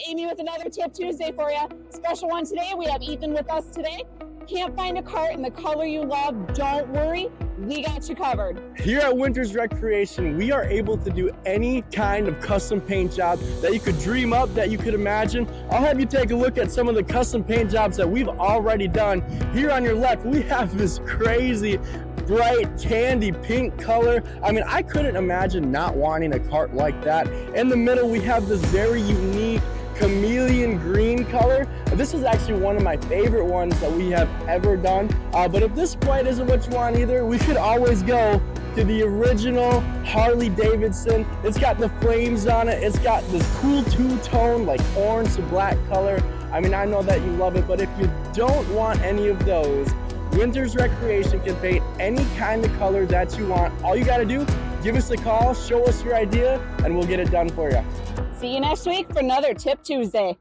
Amy with another Tip Tuesday for you. Special one today. We have Ethan with us today. Can't find a cart in the color you love? Don't worry, we got you covered. Here at Winters Recreation, we are able to do any kind of custom paint job that you could dream up, that you could imagine. I'll have you take a look at some of the custom paint jobs that we've already done. Here on your left, we have this crazy bright candy pink color. I mean, I couldn't imagine not wanting a cart like that. In the middle, we have this very unique chameleon green color. This is actually one of my favorite ones that we have ever done. But if this quite isn't what you want either, we could always go to the original Harley Davidson. It's got the flames on it. It's got this cool two-tone, like orange to black color. I mean, I know that you love it, but if you don't want any of those, Winters Recreation can paint any kind of color that you want. All you gotta do, give us a call, show us your idea, and we'll get it done for you. See you next week for another Tip Tuesday.